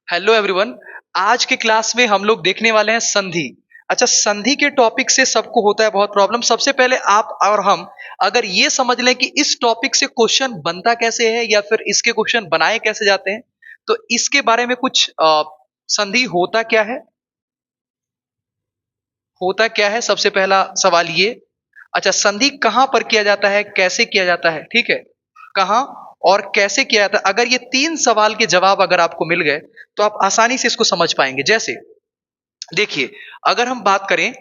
Hello everyone. आज के class में हम लोग देखने वाले हैं संधि। अच्छा, संधि के टॉपिक से सबको होता है बहुत प्रॉब्लम। सबसे पहले आप और हम अगर ये समझ लें कि इस टॉपिक से क्वेश्चन बनता कैसे है या फिर इसके क्वेश्चन बनाए कैसे जाते हैं, तो इसके बारे में कुछ संधि होता क्या है सबसे पहला सवाल ये। अच्छा, संधि कहां पर किया जाता है, कैसे किया जाता है, ठीक है, कहां और कैसे किया जाता है। अगर ये तीन सवाल के जवाब अगर आपको मिल गए तो आप आसानी से इसको समझ पाएंगे। जैसे देखिए, अगर हम बात करें,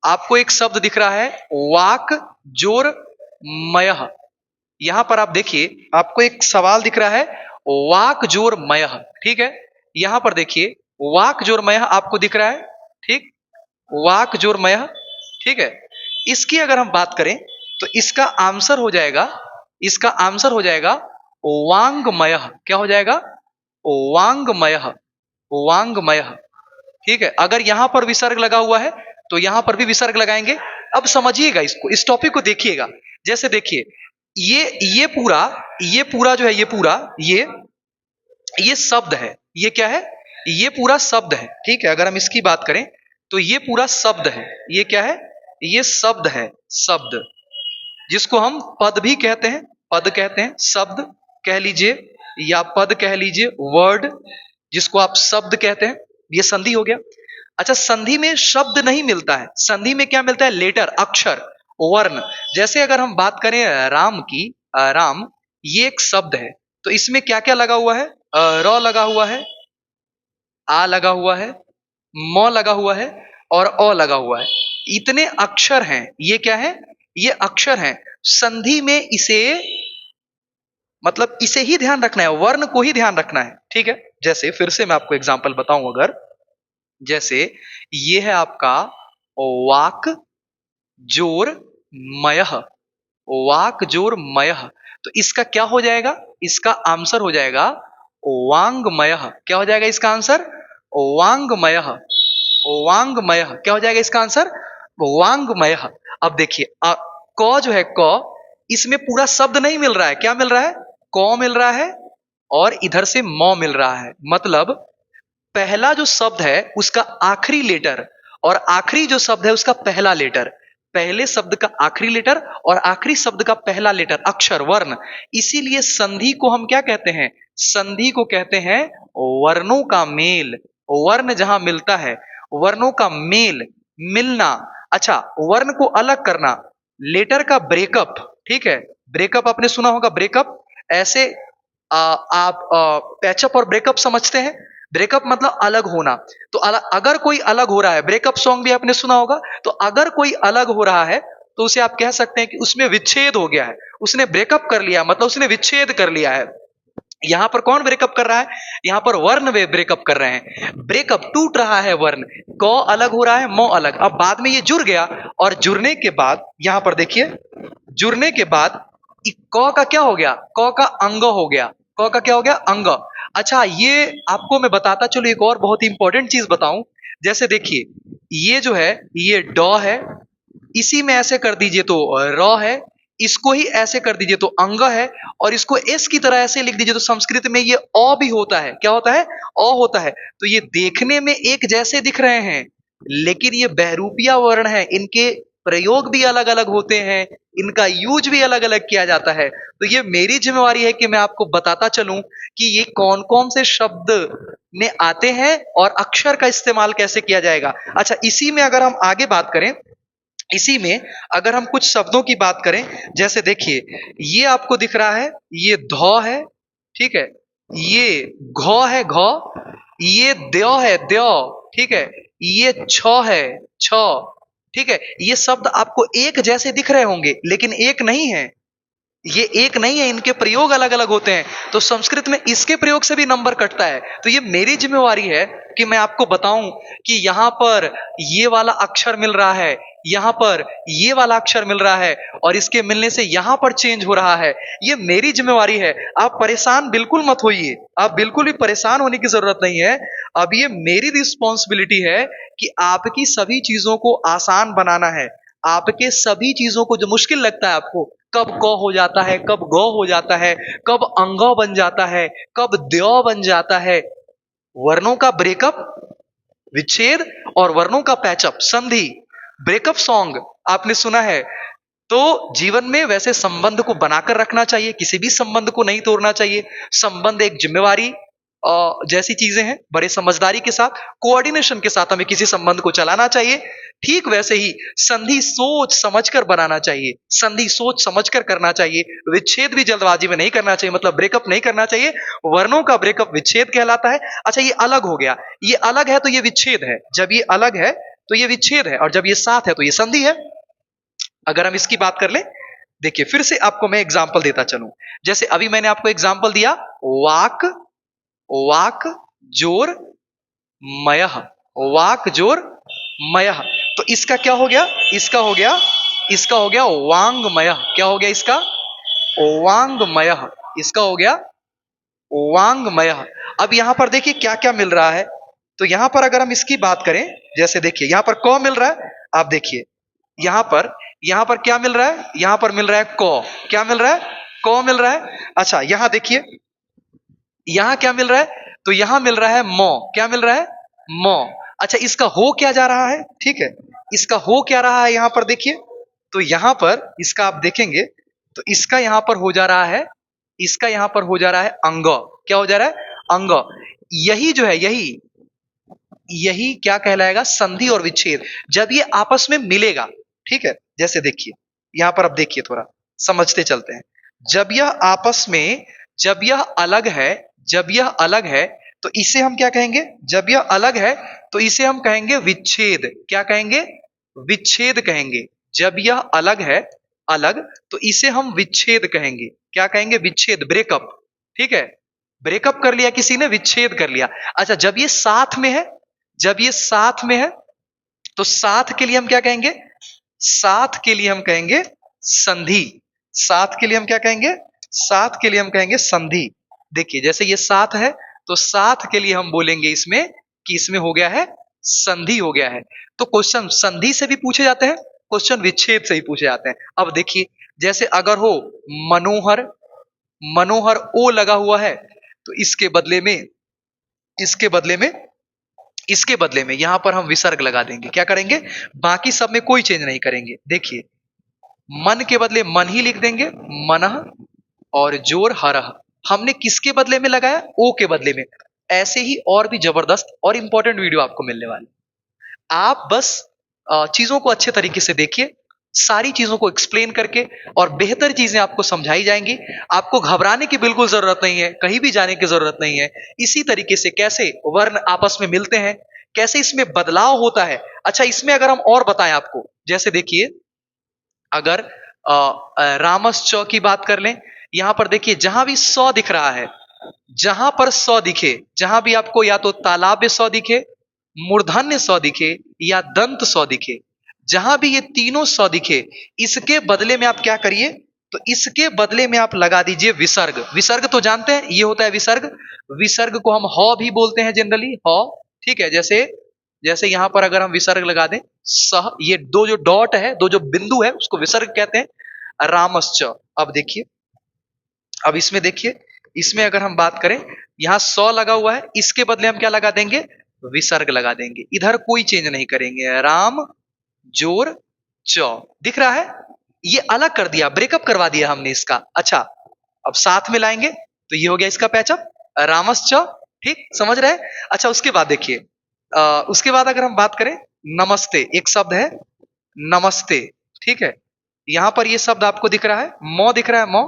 आपको एक शब्द दिख रहा है वाक जोर मयः। यहां पर आप देखिए, आपको एक सवाल दिख रहा है वाक जोर मयः, ठीक है। यहां पर देखिए वाक जोर मयः आपको दिख रहा है, ठीक, वाक जोर मयः, ठीक है। इसकी अगर हम बात करें तो इसका आंसर हो जाएगा वांगमयः। क्या हो जाएगा? वांगमयः, वांगमयः, ठीक है। अगर यहां पर विसर्ग लगा हुआ है तो यहां पर भी विसर्ग लगाएंगे। अब समझिएगा इसको, इस टॉपिक को देखिएगा। जैसे देखिए, ये पूरा जो है, ये शब्द है। ये क्या है? ये पूरा शब्द है, ठीक है। अगर हम इसकी बात करें तो ये पूरा शब्द है। ये क्या है? ये शब्द है, शब्द, जिसको हम पद भी कहते हैं, पद कहते हैं, शब्द कह लीजिए या पद कह लीजिए, वर्ड, जिसको आप शब्द कहते हैं। ये संधि हो गया। अच्छा, संधि में शब्द नहीं मिलता है, संधि में क्या मिलता है? लेटर, अक्षर, वर्ण। जैसे अगर हम बात करें राम की, राम, ये एक शब्द है, तो इसमें क्या क्या लगा हुआ है? र लगा हुआ है, आ लगा हुआ है, म लगा हुआ है और अ लगा हुआ है। इतने अक्षर हैं। ये क्या है? ये अक्षर हैं। संधि में इसे, मतलब इसे ही ध्यान रखना है, वर्ण को ही ध्यान रखना है, ठीक है। जैसे फिर से मैं आपको एग्जांपल बताऊं, अगर जैसे ये है आपका वाक जोर मयः, वाक जोर मयः, तो इसका क्या हो जाएगा? इसका आंसर हो जाएगा वांगमयः। क्या हो जाएगा इसका आंसर? वांगमयः, वांगमयः। क्या हो जाएगा इसका आंसर? वांगमयः। अब देखिए, क जो है, क, इसमें पूरा शब्द नहीं मिल रहा है। क्या मिल रहा है? क मिल रहा है और इधर से म मिल रहा है। मतलब पहला जो शब्द है उसका आखिरी लेटर और आखिरी जो शब्द है उसका पहला लेटर, पहले शब्द का आखिरी लेटर और आखिरी शब्द का पहला लेटर, अक्षर, वर्ण। इसीलिए संधि को हम क्या कहते हैं? संधि को कहते हैं वर्णों का मेल। वर्ण जहां मिलता है, वर्णों का मेल, मिलना। अच्छा, वर्ण को अलग करना, लेटर का ब्रेकअप, ठीक है। ब्रेकअप आपने सुना होगा, ब्रेकअप। ऐसे आप पैचअप और ब्रेकअप समझते हैं। ब्रेकअप मतलब अलग होना। तो अगर कोई अलग हो रहा है, ब्रेकअप सॉन्ग भी आपने सुना होगा, तो अगर कोई अलग हो रहा है तो उसे आप कह सकते हैं कि उसमें विच्छेद हो गया है, उसने ब्रेकअप कर लिया, मतलब उसने विच्छेद कर लिया है। यहां पर कौन ब्रेकअप कर रहा है? यहां पर वर्ण वे ब्रेकअप कर रहे हैं। ब्रेकअप, टूट रहा है वर्ण, क अलग हो रहा है, म अलग। अब बाद में ये जुड़ गया और जुड़ने के बाद यहां पर देखिए, जुड़ने के बाद क का क्या हो गया? क का अंग हो गया। क का क्या हो गया? अंग। अच्छा, ये आपको मैं बताता चलो, एक और बहुत इंपॉर्टेंट चीज बताऊं। जैसे देखिए, ये जो है, ये ड है, इसी में ऐसे कर दीजिए तो र है, इसको ही ऐसे कर दीजिए तो अंग है, और इसको एस की तरह ऐसे लिख दीजिए तो संस्कृत में ये अ भी होता है। क्या होता है? अ होता है। तो ये देखने में एक जैसे दिख रहे हैं, लेकिन ये बहरूपिया वर्ण है, इनके प्रयोग भी अलग अलग होते हैं, इनका यूज भी अलग अलग किया जाता है। तो ये मेरी जिम्मेवारी है कि मैं आपको बताता चलूं कि ये कौन कौन से शब्द में आते हैं और अक्षर का इस्तेमाल कैसे किया जाएगा। अच्छा, इसी में अगर हम आगे बात करें, इसी में अगर हम कुछ शब्दों की बात करें, जैसे देखिए, ये आपको दिख रहा है, ये ध है, ठीक है, ये घ है, घ, ये द्य है, द्य, ठीक है, ये छ है, छ, ठीक है। ये शब्द आपको एक जैसे दिख रहे होंगे, लेकिन एक नहीं है, ये एक नहीं है, इनके प्रयोग अलग अलग होते हैं। तो संस्कृत में इसके प्रयोग से भी नंबर कटता है। तो ये मेरी जिम्मेवारी है कि मैं आपको बताऊं कि यहां पर ये वाला अक्षर मिल रहा है, यहां पर ये वाला अक्षर मिल रहा है, और इसके मिलने से यहां पर चेंज हो रहा है। ये मेरी जिम्मेवारी है। आप परेशान बिल्कुल मत होइए, आप बिल्कुल भी परेशान होने की जरूरत नहीं है। अब ये मेरी रिस्पॉन्सिबिलिटी है कि आपकी सभी चीजों को आसान बनाना है। आपके सभी चीजों को जो मुश्किल लगता है आपको, कब क हो जाता है, कब ग हो जाता है, कब अंग बन जाता है, कब द्य बन जाता है, वर्णों का ब्रेकअप विच्छेद और वर्णों का पैचअप संधि। ब्रेकअप सॉन्ग आपने सुना है। तो जीवन में वैसे संबंध को बनाकर रखना चाहिए, किसी भी संबंध को नहीं तोड़ना चाहिए। संबंध एक जिम्मेवारी जैसी चीजें हैं। बड़े समझदारी के साथ, कोऑर्डिनेशन के साथ हमें किसी संबंध को चलाना चाहिए। ठीक वैसे ही संधि सोच समझकर बनाना चाहिए, संधि सोच समझकर करना चाहिए। विच्छेद भी जल्दबाजी में नहीं करना चाहिए, मतलब ब्रेकअप नहीं करना चाहिए। वर्णों का ब्रेकअप विच्छेद कहलाता है। अच्छा, ये अलग हो गया, ये अलग है तो ये विच्छेद है। जब ये अलग है तो ये विच्छेद है, और जब ये साथ है तो ये संधि है। अगर हम इसकी बात कर ले, देखिए फिर से आपको मैं एग्जांपल देता चलूं। जैसे अभी मैंने आपको एग्जांपल दिया, वाक, वाक जोर मयः, वाक जोर मयः। तो इसका क्या हो गया? इसका हो गया, इसका हो गया वांगमयः। क्या हो गया इसका? वांगमयः। इसका हो गया वांगमयः। अब यहां पर देखिए क्या क्या मिल रहा है। तो यहां पर अगर हम इसकी बात करें, जैसे देखिए यहां पर क मिल रहा है। आप देखिए यहां पर क्या मिल रहा है? यहां पर मिल रहा है क। क्या मिल रहा है? क मिल रहा है। अच्छा, यहां देखिए यहां क्या मिल रहा है? तो यहां मिल रहा है म। क्या मिल रहा है? म। अच्छा, इसका हो क्या जा रहा है? ठीक है, इसका हो क्या रहा है यहां पर देखिए। तो यहां पर इसका आप देखेंगे तो इसका यहां पर हो जा रहा है, इसका यहां पर हो जा रहा है अंग। क्या हो जा रहा है? अंग। यही जो है, यही यही क्या कहलाएगा? संधि और विच्छेद। जब ये आपस में मिलेगा, ठीक है, जैसे देखिए यहां पर अब देखिए, थोड़ा समझते चलते हैं। जब यह आपस में, जब यह अलग है, जब यह अलग है तो इसे हम क्या कहेंगे? जब यह अलग है तो इसे हम कहेंगे विच्छेद। क्या कहेंगे? विच्छेद कहेंगे। जब यह अलग है, अलग, तो इसे हम विच्छेद कहेंगे। क्या कहेंगे? विच्छेद, ब्रेकअप। ठीक है, ब्रेकअप कर लिया किसी ने, विच्छेद कर लिया। अच्छा, जब ये साथ में है, जब ये साथ में है तो साथ के लिए हम क्या कहेंगे? साथ के लिए हम कहेंगे संधि। साथ के लिए हम क्या कहेंगे? साथ के लिए हम कहेंगे संधि। देखिए जैसे ये साथ है तो साथ के लिए हम बोलेंगे इसमें कि इसमें हो गया है संधि, हो गया है। तो क्वेश्चन संधि से भी पूछे जाते हैं, क्वेश्चन विच्छेद से भी पूछे जाते हैं। अब देखिए जैसे अगर हो मनोहर, मनोहर ओ लगा हुआ है तो इसके बदले में, इसके बदले में, इसके बदले में यहां पर हम विसर्ग लगा देंगे। क्या करेंगे? बाकी सब में कोई चेंज नहीं करेंगे। देखिए मन के बदले मन ही लिख देंगे, मनः, और जोर हरह हमने किसके बदले में लगाया? ओ के बदले में। ऐसे ही और भी जबरदस्त और इंपॉर्टेंट वीडियो आपको मिलने वाले। आप बस चीजों को अच्छे तरीके से देखिए, सारी चीजों को एक्सप्लेन करके, और बेहतर चीजें आपको समझाई जाएंगी। आपको घबराने की बिल्कुल जरूरत नहीं है, कहीं भी जाने की जरूरत नहीं है। इसी तरीके से कैसे वर्ण आपस में मिलते हैं, कैसे इसमें बदलाव होता है। अच्छा, इसमें अगर हम और बताएं आपको, जैसे देखिए अगर रामस चौ की बात कर लें, यहां पर देखिए जहां भी सौ दिख रहा है, जहां पर सौ दिखे, जहां भी आपको या तो तालाब्य सौ दिखे, मूर्धन्य सौ दिखे, या दंत सौ दिखे, जहां भी ये तीनों सौ दिखे, इसके बदले में आप क्या करिए? तो इसके बदले में आप लगा दीजिए विसर्ग। विसर्ग तो जानते हैं, ये होता है विसर्ग। विसर्ग को हम ह भी बोलते हैं जनरली, ह। ठीक है, जैसे जैसे यहां पर अगर हम विसर्ग लगा दें सह, ये दो जो डॉट है, दो जो बिंदु है, उसको विसर्ग कहते हैं। रामश्च। अब देखिए, अब इसमें देखिए, इसमें अगर हम बात करें, यहां सौ लगा हुआ है, इसके बदले हम क्या लगा देंगे? विसर्ग लगा देंगे। इधर कोई चेंज नहीं करेंगे। राम जोर चौ, दिख रहा है? ये अलग कर दिया, ब्रेकअप करवा दिया हमने इसका। अच्छा, अब साथ में लाएंगे तो ये हो गया इसका पैचअप, रामश्च। ठीक, समझ रहे हैं? अच्छा, उसके बाद देखिए उसके बाद अगर हम बात करें, नमस्ते एक शब्द है, नमस्ते। ठीक है, यहां पर ये शब्द आपको दिख रहा है, मौ दिख रहा है, मौ,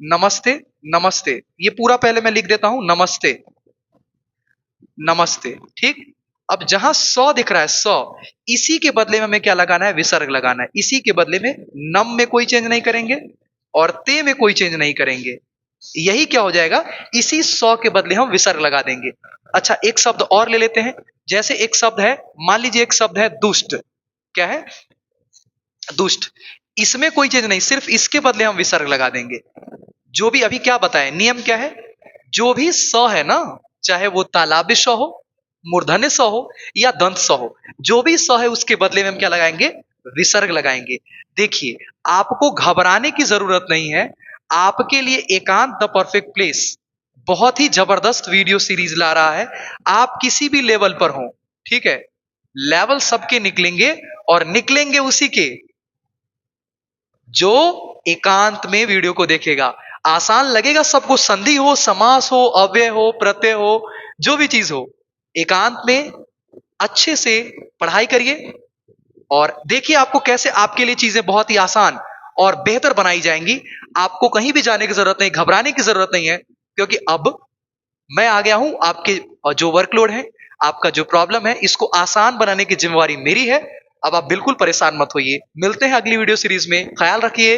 नमस्ते, नमस्ते। ये पूरा पहले मैं लिख देता हूं, नमस्ते, नमस्ते। ठीक, अब जहां सौ दिख रहा है, सौ, इसी के बदले में हमें क्या लगाना है? विसर्ग लगाना है। इसी के बदले में नम में कोई चेंज नहीं करेंगे और ते में कोई चेंज नहीं करेंगे। यही क्या हो जाएगा? इसी सौ के बदले हम विसर्ग लगा देंगे। अच्छा, एक शब्द और ले लेते हैं। जैसे एक शब्द है, मान लीजिए एक शब्द है दुष्ट। क्या है? दुष्ट। इसमें कोई चेंज नहीं, सिर्फ इसके बदले हम विसर्ग लगा देंगे। जो भी अभी क्या बताएं, नियम क्या है? जो भी स है ना, चाहे वो तालाब्य स हो, मूर्धन्य स हो, या दंत स हो, जो भी स है उसके बदले में हम क्या लगाएंगे? विसर्ग लगाएंगे। देखिए, आपको घबराने की जरूरत नहीं है। आपके लिए एकांत द परफेक्ट प्लेस, बहुत ही जबरदस्त वीडियो सीरीज ला रहा है। आप किसी भी लेवल पर हो, ठीक है, लेवल सबके निकलेंगे और निकलेंगे उसी के जो एकांत में वीडियो को देखेगा। आसान लगेगा सबको, संधि हो, समास हो, अव्यय हो, प्रत्यय हो, जो भी चीज हो, एकांत में अच्छे से पढ़ाई करिए और देखिए आपको कैसे आपके लिए चीजें बहुत ही आसान और बेहतर बनाई जाएंगी। आपको कहीं भी जाने की जरूरत नहीं, घबराने की जरूरत नहीं है, क्योंकि अब मैं आ गया हूं। आपके जो वर्कलोड है, आपका जो प्रॉब्लम है, इसको आसान बनाने की जिम्मेवारी मेरी है। अब आप बिल्कुल परेशान मत होइए। मिलते हैं अगली वीडियो सीरीज में। ख्याल रखिए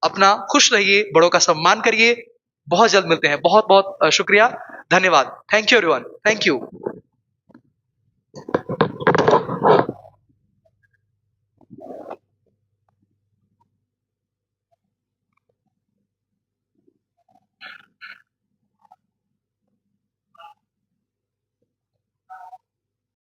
अपना, खुश रहिए, बड़ों का सम्मान करिए। बहुत जल्द मिलते हैं। बहुत बहुत शुक्रिया, धन्यवाद। Thank you everyone, thank you.